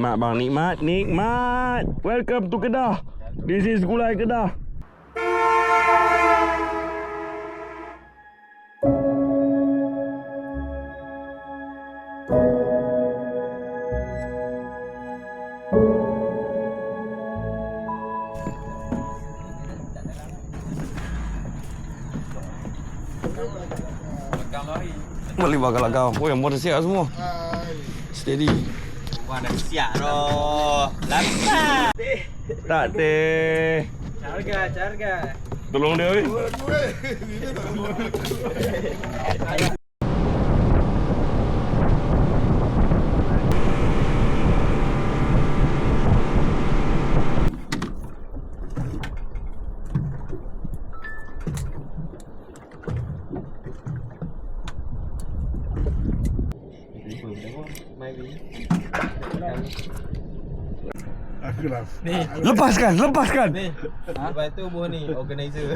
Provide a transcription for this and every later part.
Nikmat bang, nikmat, nikmat. Welcome to Kedah. This is Gulai Kedah. Boleh bakal kau. Oh, yang motor siap semua. Steady. Wah, dah siap dah. Lambat. Tak teh. Carga. Tolong dia weh. Lepaskan. Ni. Lepas tu buah ni organizer.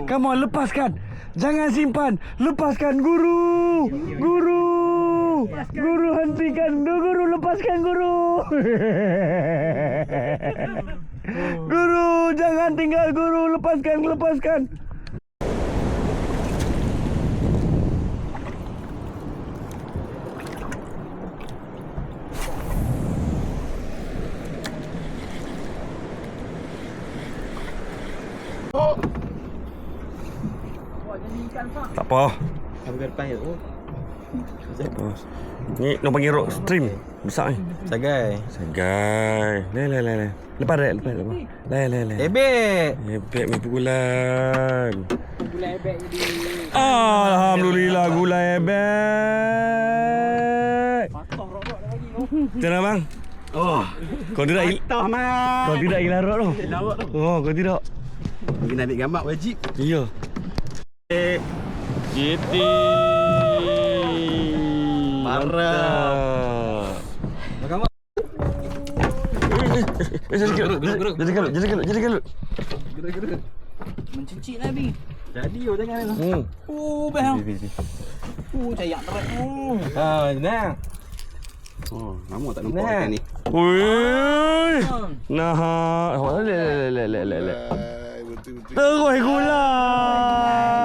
Come on, lepaskan. Jangan simpan. Lepaskan guru. Guru hentikan. Guru lepaskan guru. Guru jangan tinggal guru. Lepaskan. Tak apa. Ambil depan je. Oh. Ni nak panggil rock stream besar ni. Sagai. Le. Lepas. Le. Ebek Ebek mi pukulan. Gulai ebek jadi. Alhamdulillah gulai ebek. Patah rokok dah bagi tu. Macam bang? Oh, kau tidak Patah man. Kau tidak hilang rock tu. Lawak tu. Oh, kau tidak. Mungkin ambil gambar wajib. Iya. GT. Parah. Gambar. Jadi kalut. Gerak. Mencicik Nabi. Jadi jangan tu. Behang. Cayak terat. Nah. Oh, lama tak nampak ikan ni. Woi. Nah, le. Terus gulai.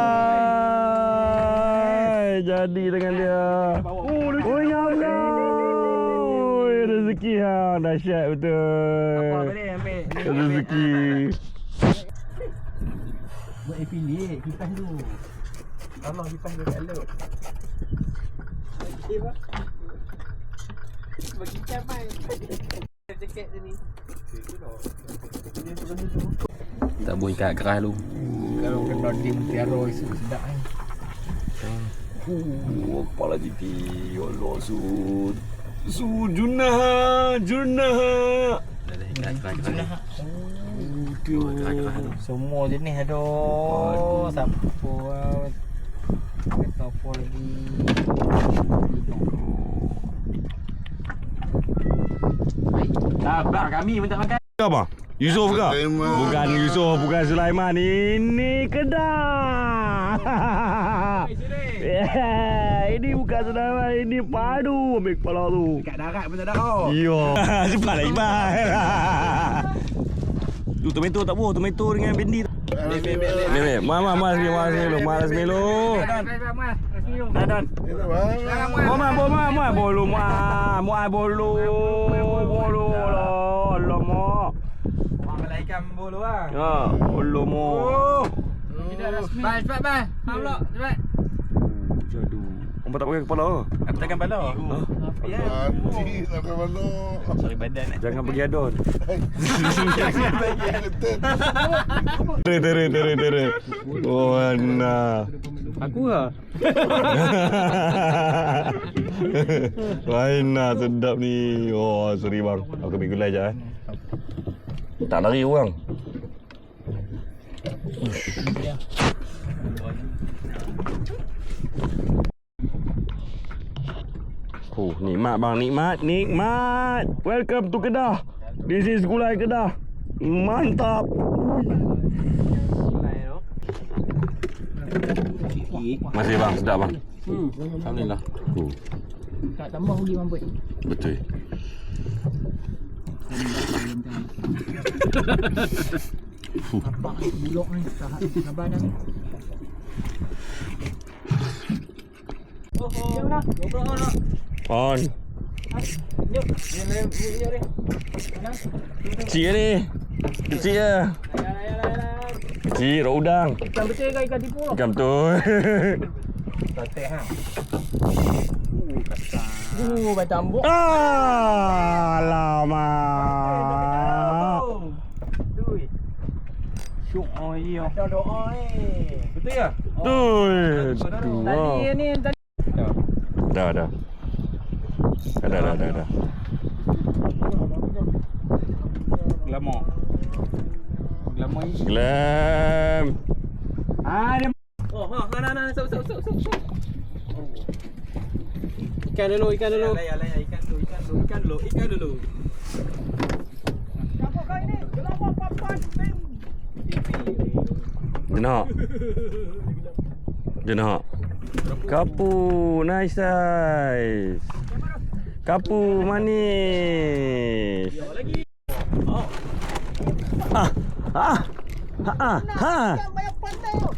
Jadi dengan dia. Oh ya Allah. Rezeki hang dahsyat betul. Apa boleh ambil. Rezeki. Buat affiliate kipas tu. Allah kipas dia kat lot. Okey, Pak. Bagi capai. Cekek sini. Tak boleh ikat keras lu. Kalau kena dim tiara isu sedap ni. Kepala GT. Allah Junah. Dah ikat keras. Semua jenis ada. Siapa kata apa lagi. Sabar kami minta makan. Apa? Yusof ke? Bukan Yusof, bukan Sulaiman. Ini Kedah. Ini bukan Sulaiman, ini padu ambil kepala tu. Dekat darat pun tak ada kau. Iya. Cepat lagi bang. Tu tomato tak boleh, tomato dengan bendi tu. Ni. Mas Melo. Dadan. Bolu. Alamak. Ikan bolu ah. Ha, bolu mo. Bye. Mam pula, cepat. Jadu. Orang tak pakai kepala ke? Aku takkan bala. Mati nak mana? Sorry badan. Jangan pergi adon. Tere. Tere. Oh, nah. Aku lah. Lain lah, sedap ni. Oh, sorry bang. Aku ambil gulai je Tak lari orang. Oh, nikmat bang, nikmat. Welcome to Kedah. This is Gulai Kedah. Mantap. Masih bang, sedap bang. Alhamdulillah. Tak tambah lagi mampus. Betul. Apa bulok ni? Sabar dah ni. Jom dah. GoPro on dah. On. Jom. Ni. Mana? Kecil ni. Kecil je. Alah. Kecil, rok udang. Ikan betul ke ikan tipu? Ikan betul. Santai ha. Macam ambuk. Alamak. Syuk oi. Ada doa ni. Betul ya? Betul. Tadi ni tadi. Dah. Dah. Glamour. Glamour ni. Glam. Ada. Oh, nah. Sok. Ikan dulu. Ikan dulu. Siapa kau ini? Gelap papan. Jenak. Kapu, nice. Kapu manis. Lagi. Banyak pantai tu.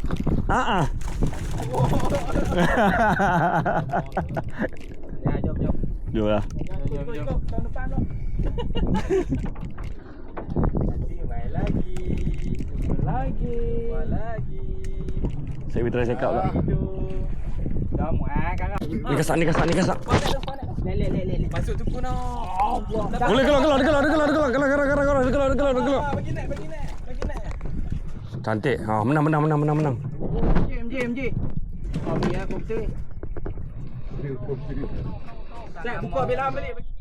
Ya, jom. Jom lah. Ikut tahun depan tu. Nanti main lagi. Saya try check out lah. Jom sekarang. Ni kasak. Lek. Masuk tu pun oh. Boleh keluar. Bagi nak. Cantik. Ha, menang. MJ. Oh, biar aku betul. Cak buka belam balik bagi.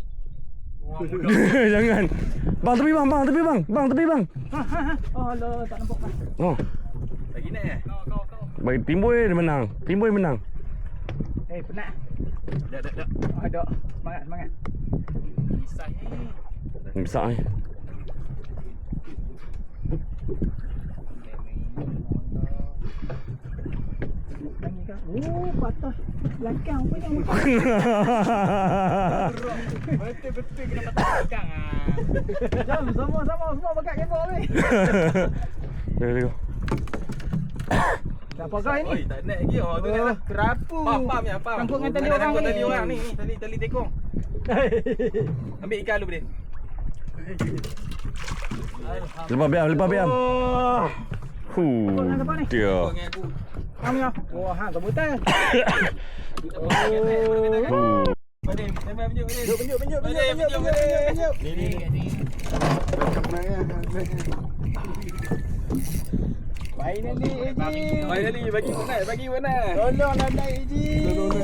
Jangan. Bang tepi bang. Oh, alah, tak nampak kan. Oh, Bagi nak eh? Kau. bagi Timbul menang. Penat. Dak. Oh, ada. Semangat. Pisah ni. Besar ni. Oh, patah belakang pun yang muka. Betul kena patah belakang ah. Jom, semua pakai kabel ni. Tengok. Siapa kau ini? Oi, tak nak lagi. Oh, tu dah. Kerapu. Faham. Campur dengan tali orang ni. Tali orang ni. Tali tekong. Ambil ikan dulu boleh. Lepas biam. Dia. Kami ah. Wah, hang kebutan. Penjuk. Ni. Baik ni Eji. Bagi mana? Tolonglah naik Eji.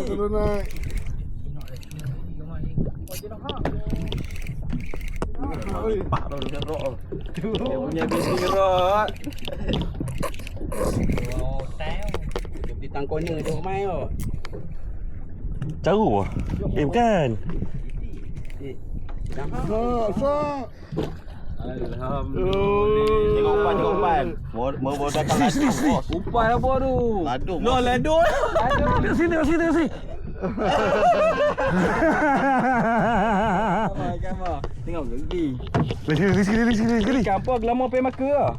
Turun naik. Pak tu gerok. Dia punya bising gerok. Oh, tahu. Dia di tangkonya tu mai tu. Caru ah. Bukan. Sok. Alhamdulillah. Tengok umpan. Mau datang ladung, bos. Umpan apa tu? Ladung. Ladung. Sini. Kamera. Tengok lagi. Sekali. Kampung glamour pay maka ah.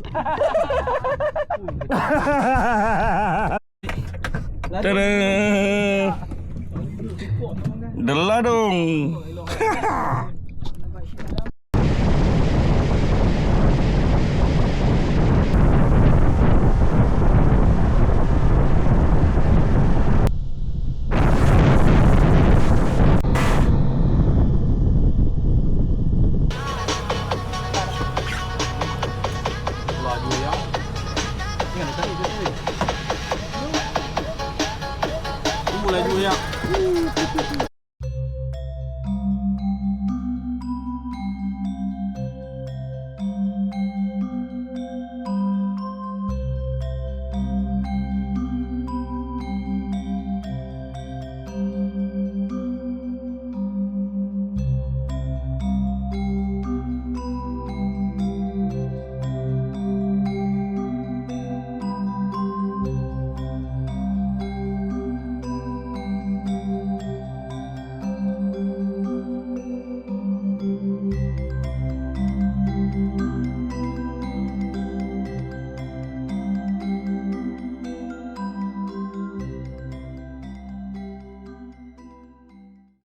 Tada. Deladung.